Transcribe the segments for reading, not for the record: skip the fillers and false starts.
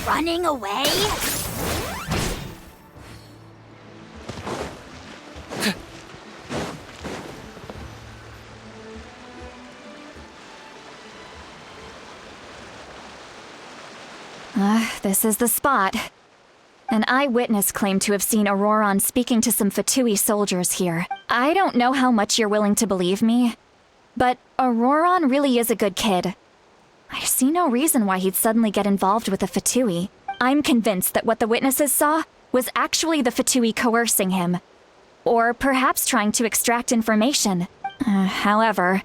running away? This is the spot. An eyewitness claimed to have seen Ororon speaking to some Fatui soldiers here. I don't know how much you're willing to believe me, but Ororon really is a good kid. I see no reason why he'd suddenly get involved with the Fatui. I'm convinced that what the witnesses saw was actually the Fatui coercing him. Or perhaps trying to extract information. However,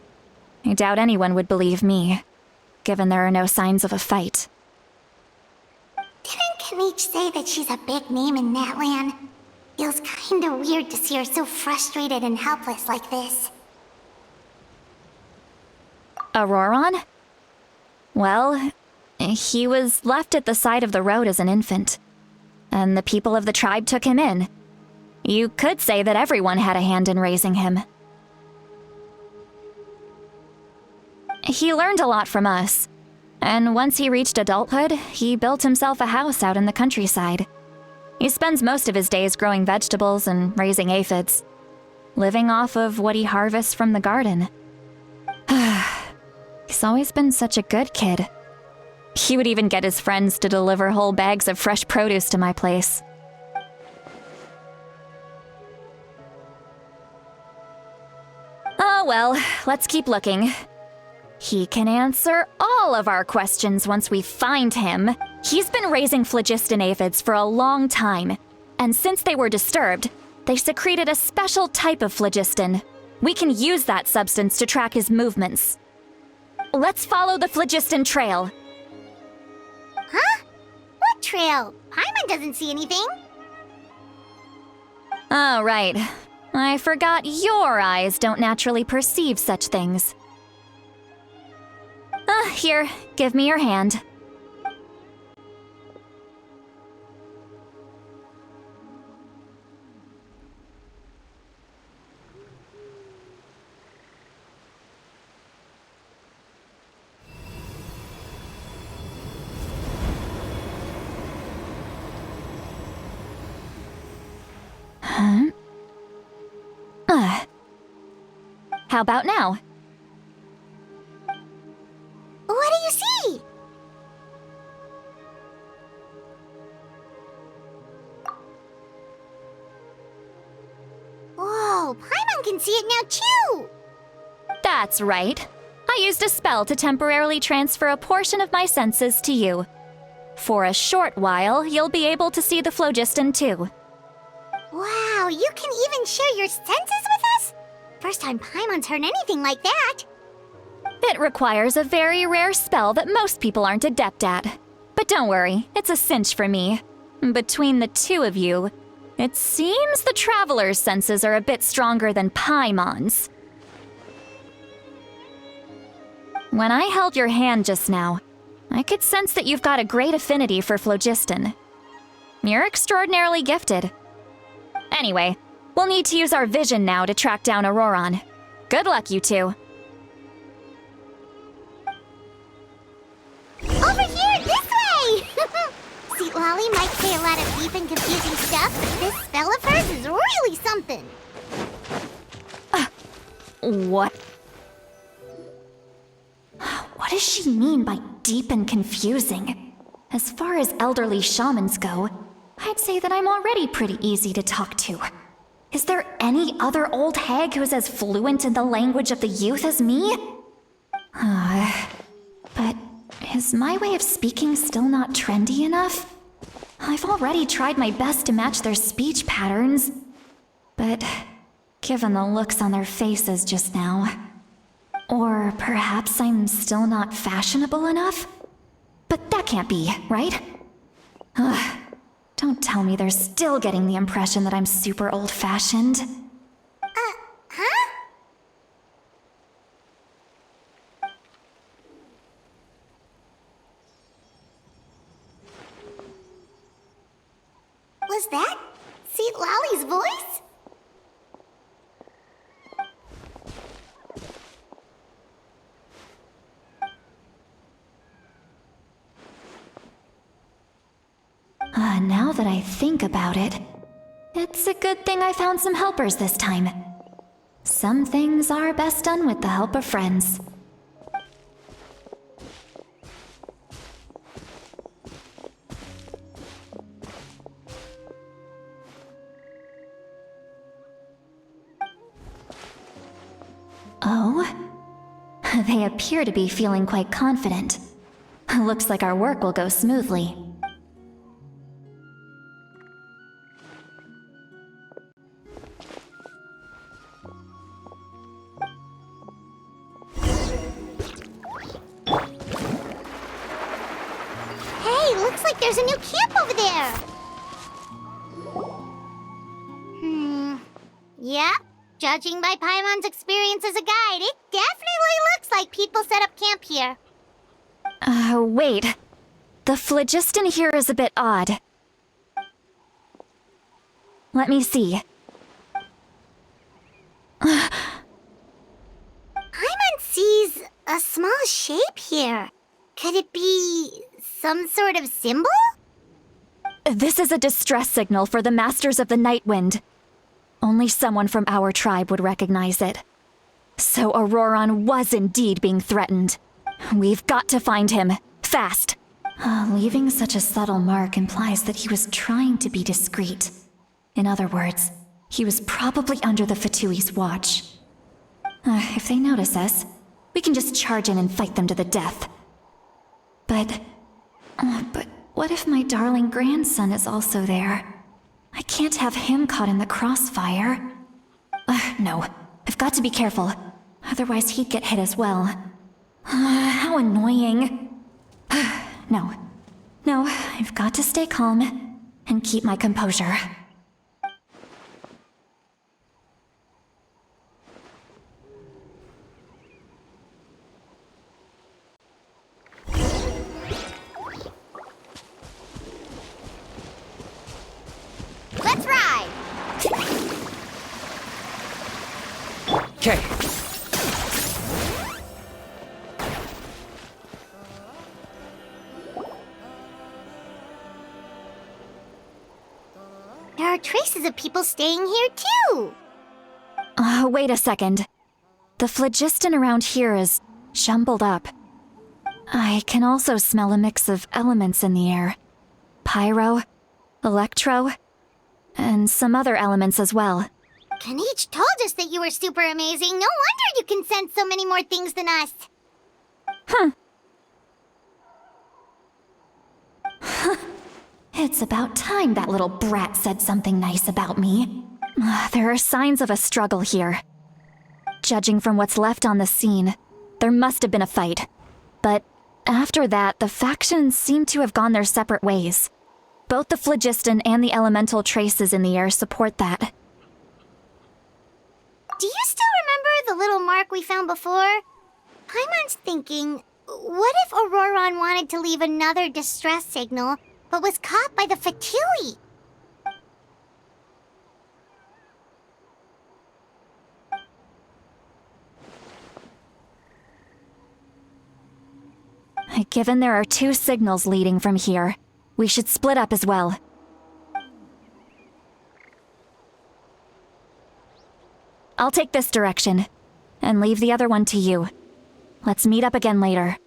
I doubt anyone would believe me, given there are no signs of a fight. Didn't Kanich say that she's a big name in Natlan? Feels kinda weird to see her so frustrated and helpless like this. Ororon? Well, he was left at the side of the road as an infant, and the people of the tribe took him in. You could say that everyone had a hand in raising him. He learned a lot from us, and once he reached adulthood, he built himself a house out in the countryside. He spends most of his days growing vegetables and raising aphids, living off of what he harvests from the garden. He's always been such a good kid. He would even get his friends to deliver whole bags of fresh produce to my place. Oh well, let's keep looking. He can answer all of our questions once we find him. He's been raising phlogiston aphids for a long time, and since they were disturbed, they secreted a special type of phlogiston. We can use that substance to track his movements. Let's follow the phlogiston trail. Huh? What trail? Paimon doesn't see anything. Oh, right. I forgot your eyes don't naturally perceive such things. Here, give me your hand. Huh? How about now? What do you see? Whoa, Paimon can see it now too! That's right. I used a spell to temporarily transfer a portion of my senses to you. For a short while, you'll be able to see the phlogiston too. Wow, you can even share your senses with us? First time Paimon's heard anything like that. It requires a very rare spell that most people aren't adept at. But don't worry, it's a cinch for me. Between the two of you, it seems the Traveler's senses are a bit stronger than Paimon's. When I held your hand just now, I could sense that you've got a great affinity for phlogiston. You're extraordinarily gifted. Anyway, we'll need to use our vision now to track down Ororon. Good luck, you two. Over here, this way! Citlali might say a lot of deep and confusing stuff, but this spell of hers is really something. What? What does she mean by deep and confusing? As far as elderly shamans go, I'd say that I'm already pretty easy to talk to. Is there any other old hag who's as fluent in the language of the youth as me? But is my way of speaking still not trendy enough? I've already tried my best to match their speech patterns. But given the looks on their faces just now... Or perhaps I'm still not fashionable enough? But that can't be, right? Don't tell me they're still getting the impression that I'm super old-fashioned. Huh? Was that Citlali's voice? Now that I think about it, it's a good thing I found some helpers this time. Some things are best done with the help of friends. Oh? They appear to be feeling quite confident. Looks like our work will go smoothly. Hey, looks like there's a new camp over there. Yeah, judging by Paimon's experience as a guide, it definitely looks like people set up camp here. Wait. The phlogiston here is a bit odd. Let me see. Paimon sees a small shape here. Could it be some sort of symbol? This is a distress signal for the Masters of the Night Wind. Only someone from our tribe would recognize it. So Ororon was indeed being threatened. We've got to find him. Fast. Leaving such a subtle mark implies that he was trying to be discreet. In other words, he was probably under the Fatui's watch. If they notice us, we can just charge in and fight them to the death. But what if my darling grandson is also there? I can't have him caught in the crossfire. No, I've got to be careful. Otherwise he'd get hit as well. How annoying. No, I've got to stay calm and keep my composure. Let's ride! Okay. There are traces of people staying here too! Wait a second. The phlogiston around here is jumbled up. I can also smell a mix of elements in the air. Pyro, electro, and some other elements as well. Kanich told us that you were super amazing. No wonder you can sense so many more things than us. It's about time that little brat said something nice about me. There are signs of a struggle here. Judging from what's left on the scene, there must have been a fight. But after that, the factions seem to have gone their separate ways. Both the phlogiston and the elemental traces in the air support that. Do you still remember the little mark we found before? Paimon's thinking, what if Ororon wanted to leave another distress signal, but was caught by the Fatui? Given there are two signals leading from here, we should split up as well. I'll take this direction, and leave the other one to you. Let's meet up again later.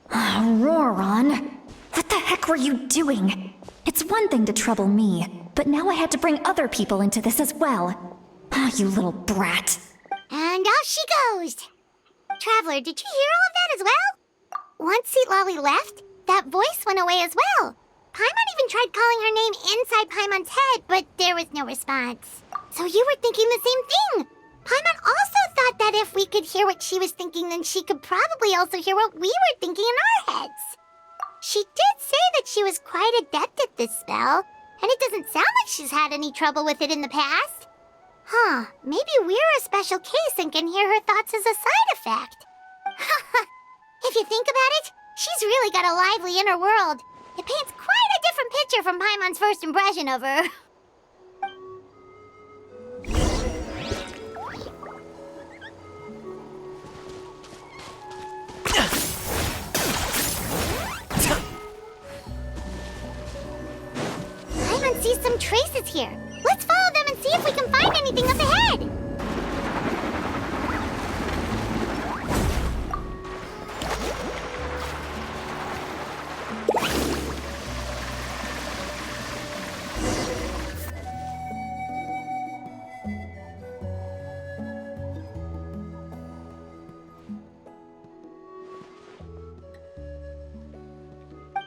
Ororon! What the heck were you doing? It's one thing to trouble me, but now I had to bring other people into this as well. You little brat. And off she goes! Traveler, did you hear all of that as well? Once Citlali left, that voice went away as well. Paimon even tried calling her name inside Paimon's head, but there was no response. So you were thinking the same thing! Paimon also thought that if we could hear what she was thinking, then she could probably also hear what we were thinking in our heads. She did say that she was quite adept at this spell, and it doesn't sound like she's had any trouble with it in the past. Maybe we're a special case and can hear her thoughts as a side effect. If you think about it, she's really got a lively inner world. It paints quite a different picture from Paimon's first impression of her. some traces here. Let's follow them and see if we can find anything up ahead.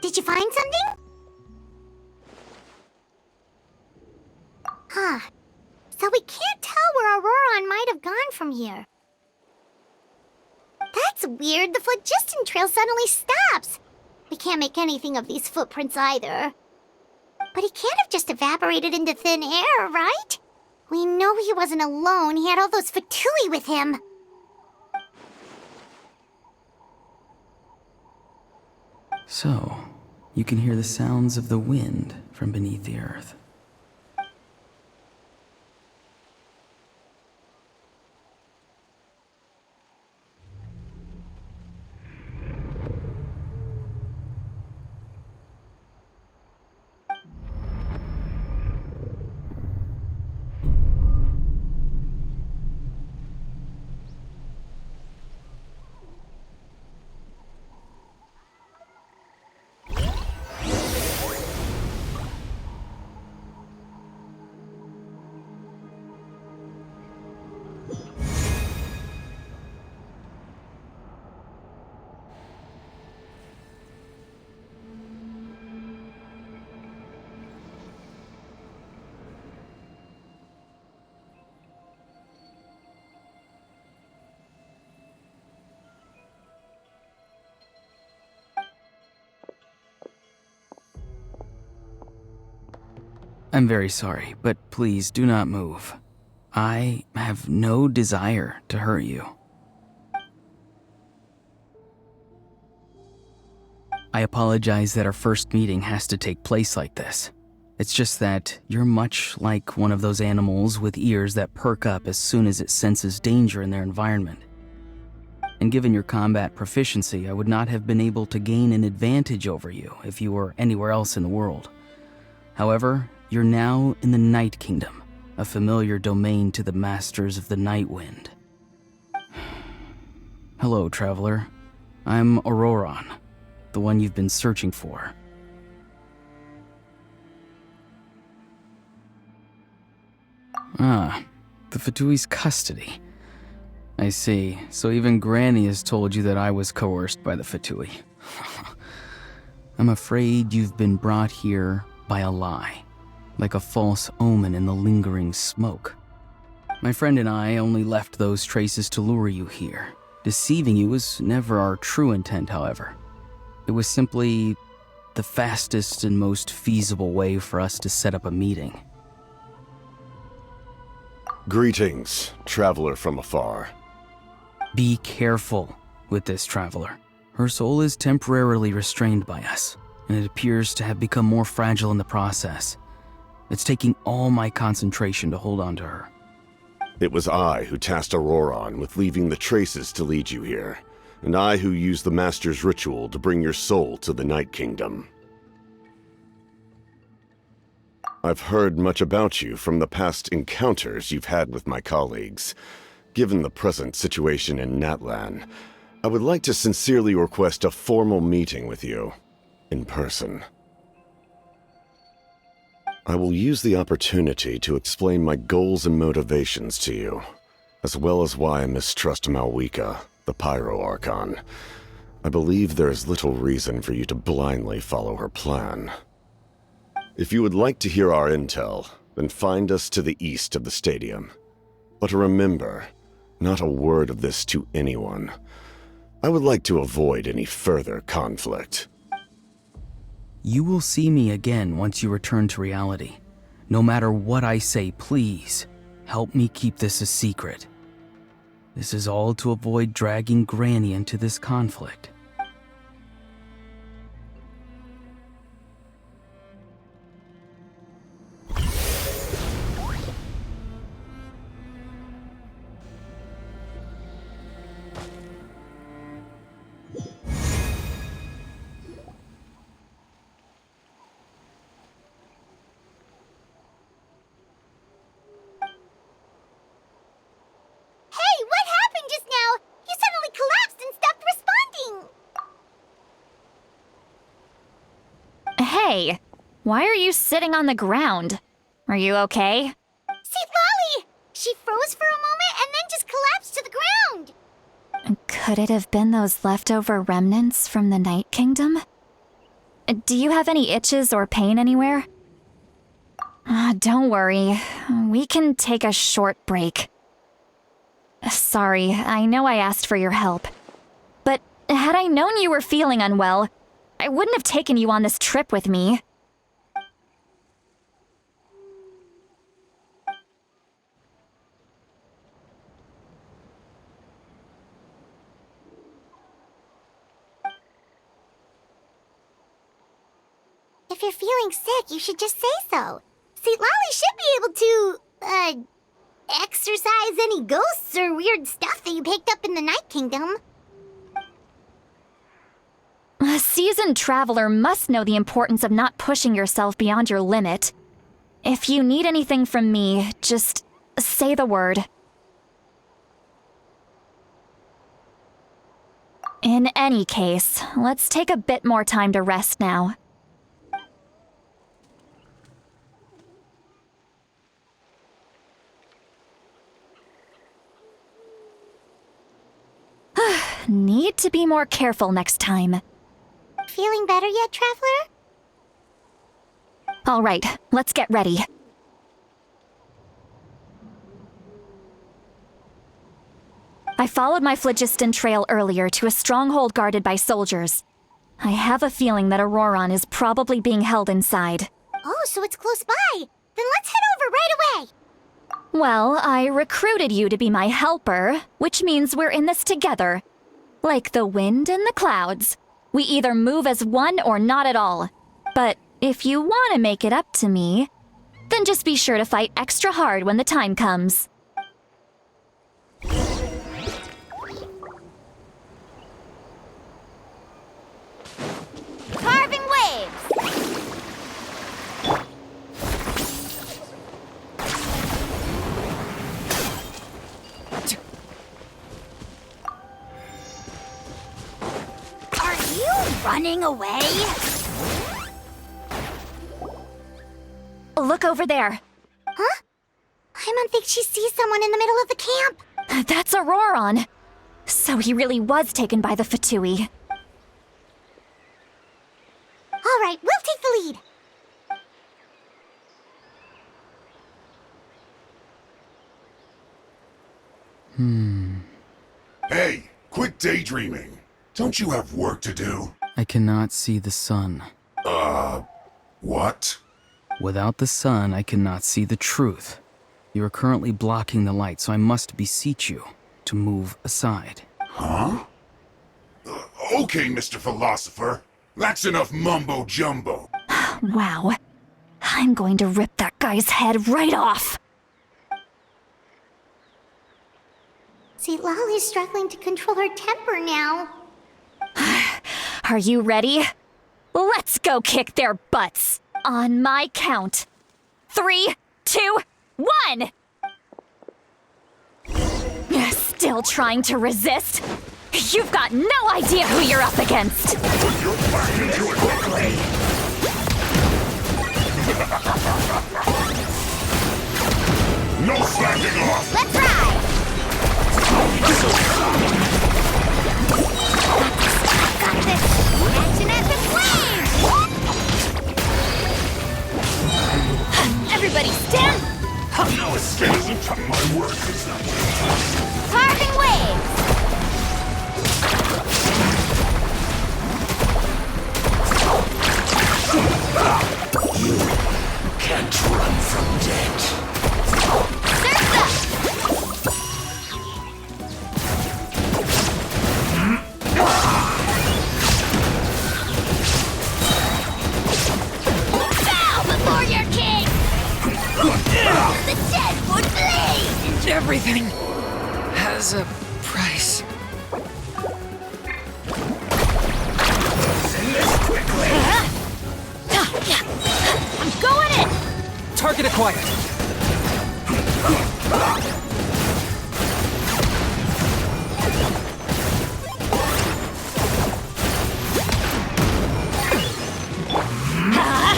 Did you find something? Huh. So we can't tell where Ororon might have gone from here. That's weird. The phlogiston trail suddenly stops. We can't make anything of these footprints either. But he can't have just evaporated into thin air, right? We know he wasn't alone. He had all those Fatui with him. So, you can hear the sounds of the wind from beneath the earth. I'm very sorry, but please do not move. I have no desire to hurt you. I apologize that our first meeting has to take place like this. It's just that you're much like one of those animals with ears that perk up as soon as it senses danger in their environment. And given your combat proficiency, I would not have been able to gain an advantage over you if you were anywhere else in the world. However, you're now in the Night Kingdom, a familiar domain to the Masters of the Night Wind. Hello, traveler. I'm Ororon, the one you've been searching for. Ah, the Fatui's custody. I see. So even Granny has told you that I was coerced by the Fatui. I'm afraid you've been brought here by a lie, like a false omen in the lingering smoke. My friend and I only left those traces to lure you here. Deceiving you was never our true intent, however. It was simply the fastest and most feasible way for us to set up a meeting. Greetings, traveler from afar. Be careful with this traveler. Her soul is temporarily restrained by us, and it appears to have become more fragile in the process. It's taking all my concentration to hold on to her. It was I who tasked Ororon with leaving the traces to lead you here, and I who used the Master's ritual to bring your soul to the Night Kingdom. I've heard much about you from the past encounters you've had with my colleagues. Given the present situation in Natlan, I would like to sincerely request a formal meeting with you, in person. I will use the opportunity to explain my goals and motivations to you, as well as why I mistrust Malwika, the Pyro Archon. I believe there is little reason for you to blindly follow her plan. If you would like to hear our intel, then find us to the east of the stadium. But remember, not a word of this to anyone. I would like to avoid any further conflict. You will see me again once you return to reality. No matter what I say, please, help me keep this a secret. This is all to avoid dragging Granny into this conflict. Hey, why are you sitting on the ground? Are you okay? Citlali! She froze for a moment and then just collapsed to the ground! Could it have been those leftover remnants from the Night Kingdom? Do you have any itches or pain anywhere? Don't worry. We can take a short break. Sorry, I know I asked for your help. But had I known you were feeling unwell, I wouldn't have taken you on this trip with me. If you're feeling sick, you should just say so. Citlali should be able to, exorcise any ghosts or weird stuff that you picked up in the Night Kingdom. A seasoned traveler must know the importance of not pushing yourself beyond your limit. If you need anything from me, just say the word. In any case, let's take a bit more time to rest now. Need to be more careful next time. Feeling better yet, Traveler? All right, let's get ready. I followed my phlogiston trail earlier to a stronghold guarded by soldiers. I have a feeling that Ororon is probably being held inside. Oh, so it's close by. Then let's head over right away. Well, I recruited you to be my helper, which means we're in this together. Like the wind and the clouds. We either move as one or not at all. But if you want to make it up to me, then just be sure to fight extra hard when the time comes. Carving waves! Are you running away? Look over there. Huh? Paimon thinks she sees someone in the middle of the camp. That's Ororon. So he really was taken by the Fatui. All right, we'll take the lead. Hey, quit daydreaming. Don't you have work to do? I cannot see the sun. What? Without the sun, I cannot see the truth. You are currently blocking the light, so I must beseech you to move aside. Huh? Okay, Mr. Philosopher. That's enough mumbo-jumbo. Wow. I'm going to rip that guy's head right off. Citlali's struggling to control her temper now. Are you ready? Let's go kick their butts. On my count. 3, 2, 1! Still trying to resist? You've got no idea who you're up against! Put your back into it quickly! No slacking off! Let's ride! Got this! Action at the flame! Everybody stand! No escape! My work is not Carving waves! You can't run from death. Bow before your king! The dead would bleed! Everything has a price. I'm going in! Target acquired. Ah!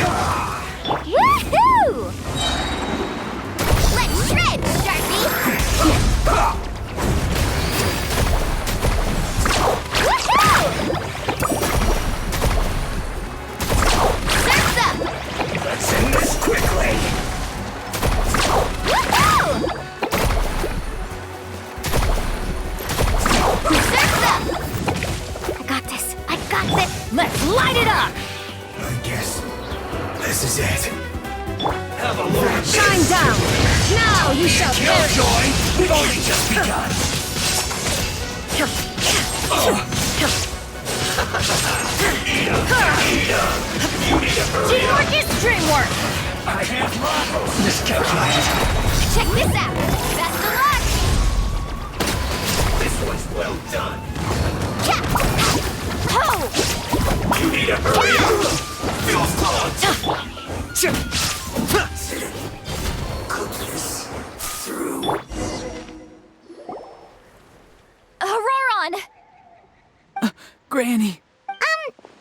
got this! Let's light it up! I guess this is it. Have a look at Shine down! Now you shall perish! Killjoy! We've only just begun. Teamwork is dreamwork! I can't run. Miscalculated. Check this out! Best of luck! This one's well done. Ho! You need to hurry up. Feel fun. Cook this through. Ororon! Granny!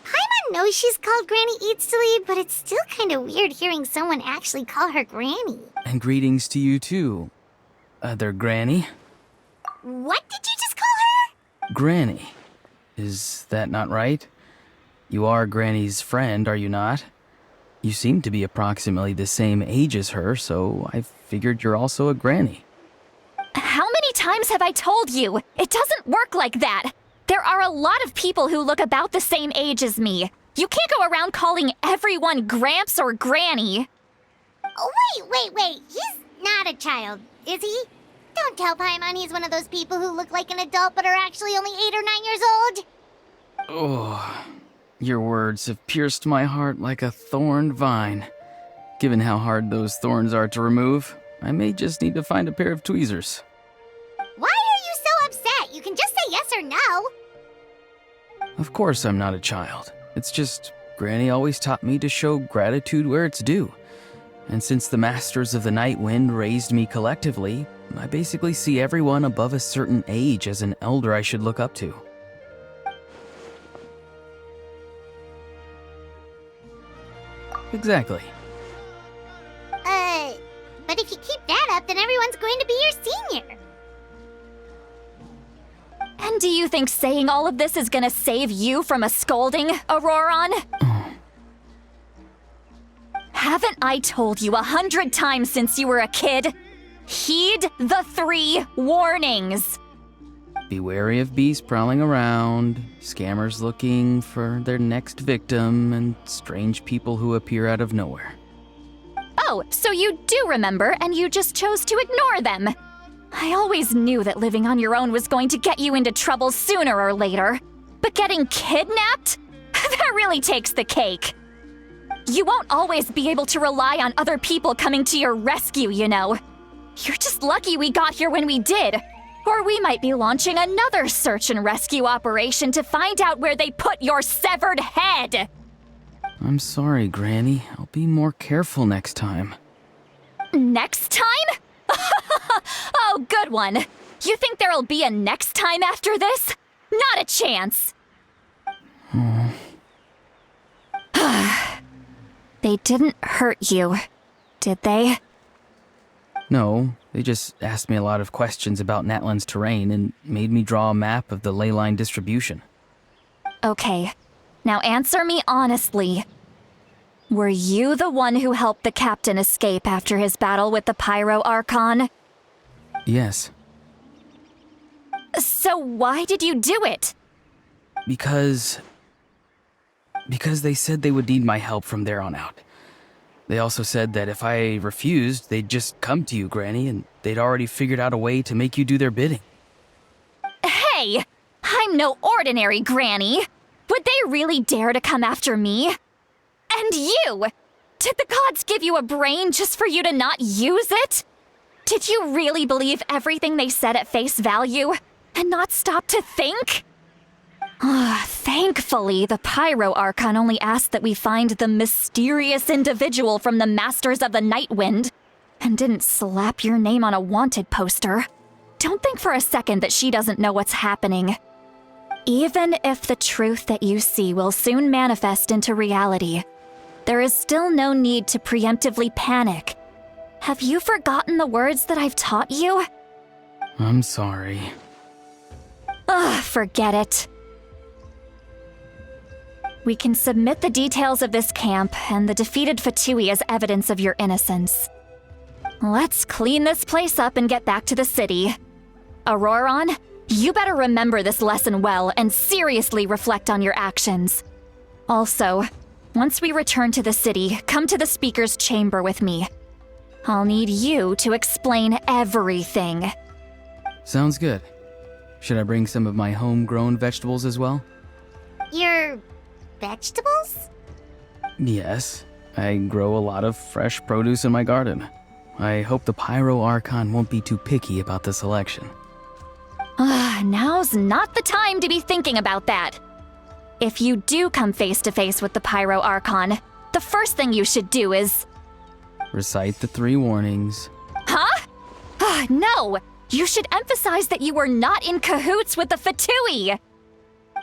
Paimon knows she's called Granny Citlali, but it's still kind of weird hearing someone actually call her Granny. And greetings to you too, other Granny. What did you just call her? Granny. Is that not right? You are Granny's friend, are you not? You seem to be approximately the same age as her, so I figured you're also a Granny. How many times have I told you? It doesn't work like that. There are a lot of people who look about the same age as me. You can't go around calling everyone Gramps or Granny. Oh, wait. He's not a child, is he? Don't tell Paimon he's one of those people who look like an adult but are actually only 8 or 9 years old. Oh, your words have pierced my heart like a thorned vine. Given how hard those thorns are to remove, I may just need to find a pair of tweezers. Why are you so upset? You can just say yes or no. Of course I'm not a child. It's just, Granny always taught me to show gratitude where it's due. And since the Masters of the Night Wind raised me collectively, I basically see everyone above a certain age as an elder I should look up to. Exactly. But if you keep that up, then everyone's going to be your senior. And do you think saying all of this is gonna save you from a scolding, Ororon? Haven't I told you 100 times since you were a kid? Heed the 3 warnings. Be wary of beasts prowling around, scammers looking for their next victim, and strange people who appear out of nowhere. Oh, so you do remember, and you just chose to ignore them. I always knew that living on your own was going to get you into trouble sooner or later. But getting kidnapped? That really takes the cake. You won't always be able to rely on other people coming to your rescue, you know. You're just lucky we got here when we did. Or we might be launching another search and rescue operation to find out where they put your severed head. I'm sorry, Granny. I'll be more careful next time. Next time? Oh, good one. You think there'll be a next time after this? Not a chance. They didn't hurt you, did they? No, they just asked me a lot of questions about Natlan's terrain and made me draw a map of the ley line distribution. Okay, now answer me honestly. Were you the one who helped the captain escape after his battle with the Pyro Archon? Yes. So why did you do it? Because they said they would need my help from there on out. They also said that if I refused, they'd just come to you, Granny, and they'd already figured out a way to make you do their bidding. Hey! I'm no ordinary Granny! Would they really dare to come after me? And you! Did the gods give you a brain just for you to not use it? Did you really believe everything they said at face value and not stop to think? Thankfully, the Pyro Archon only asked that we find the mysterious individual from the Masters of the Night Wind and didn't slap your name on a wanted poster. Don't think for a second that she doesn't know what's happening. Even if the truth that you see will soon manifest into reality, there is still no need to preemptively panic. Have you forgotten the words that I've taught you? I'm sorry. Forget it. We can submit the details of this camp and the defeated Fatui as evidence of your innocence. Let's clean this place up and get back to the city. Ororon, You better remember this lesson well and seriously reflect on your actions. Also, once we return to the city, come to the speaker's chamber with me. I'll need you to explain everything. Sounds good. Should I bring some of my homegrown vegetables as well? Your vegetables? Yes. I grow a lot of fresh produce in my garden. I hope the Pyro Archon won't be too picky about the selection. Now's not the time to be thinking about that. If you do come face to face with the Pyro Archon, the first thing you should do is... Recite the 3 warnings. Huh? No! You should emphasize that you were not in cahoots with the Fatui!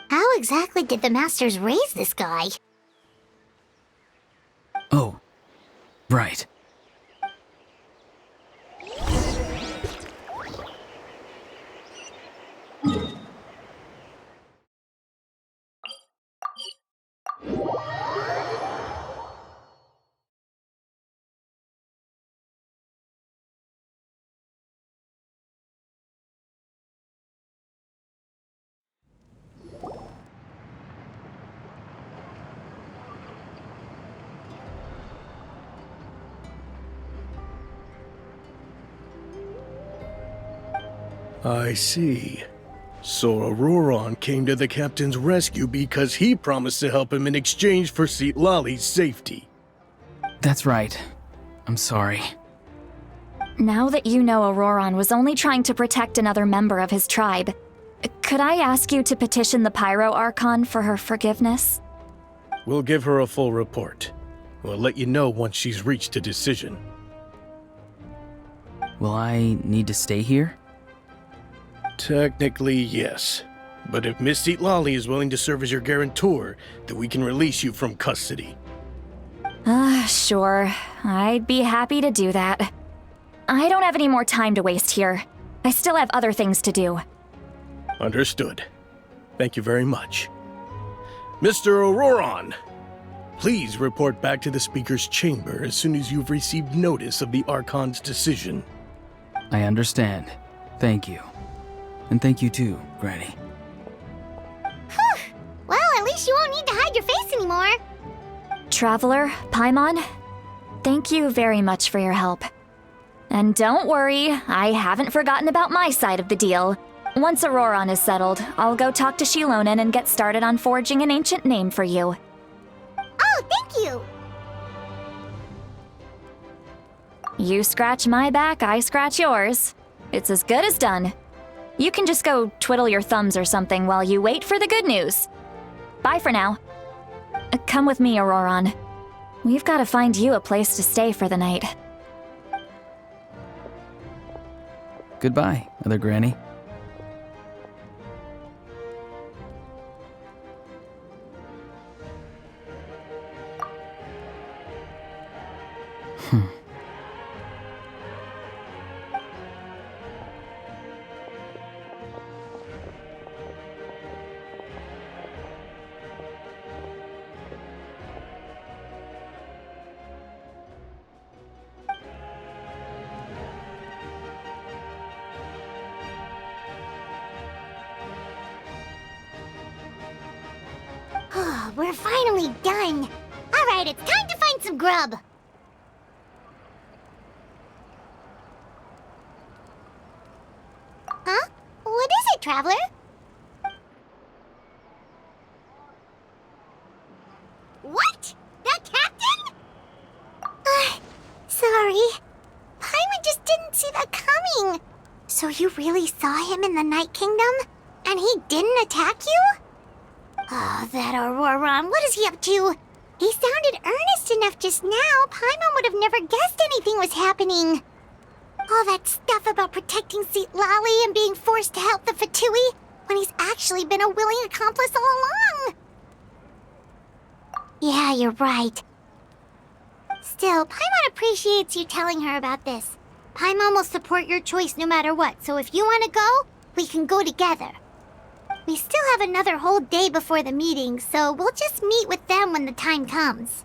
How exactly did the Masters raise this guy? Oh, right. I see. So Ororon came to the captain's rescue because he promised to help him in exchange for Citlali's safety. That's right. I'm sorry. Now that you know Ororon was only trying to protect another member of his tribe, could I ask you to petition the Pyro Archon for her forgiveness? We'll give her a full report. We'll let you know once she's reached a decision. Will I need to stay here? Technically, yes. But if Miss Citlali is willing to serve as your guarantor, then we can release you from custody. Sure. I'd be happy to do that. I don't have any more time to waste here. I still have other things to do. Understood. Thank you very much. Mr. Ororon, please report back to the Speaker's chamber as soon as you've received notice of the Archon's decision. I understand. Thank you. And thank you too, Granny. Well, at least you won't need to hide your face anymore. Traveler, Paimon, thank you very much for your help. And don't worry, I haven't forgotten about my side of the deal. Once Ororon is settled, I'll go talk to Shilonen and get started on forging an ancient name for you. Oh, thank you. You scratch my back, I scratch yours. It's as good as done. You can just go twiddle your thumbs or something while you wait for the good news. Bye for now. Come with me, Ororon. We've got to find you a place to stay for the night. Goodbye, Mother Granny. We're finally done. All right, it's time to find some grub. Huh? What is it, Traveler? What? That captain? Sorry. Paimon just didn't see that coming. So you really saw him in the Night Kingdom? And he didn't attack you? Oh, that Ororon, what is he up to? He sounded earnest enough just now. Paimon would have never guessed anything was happening. All that stuff about protecting Citlali and being forced to help the Fatui when he's actually been a willing accomplice all along. Yeah, you're right. Still, Paimon appreciates you telling her about this. Paimon will support your choice no matter what, so if you want to go, we can go together. We still have another whole day before the meeting, so we'll just meet with them when the time comes.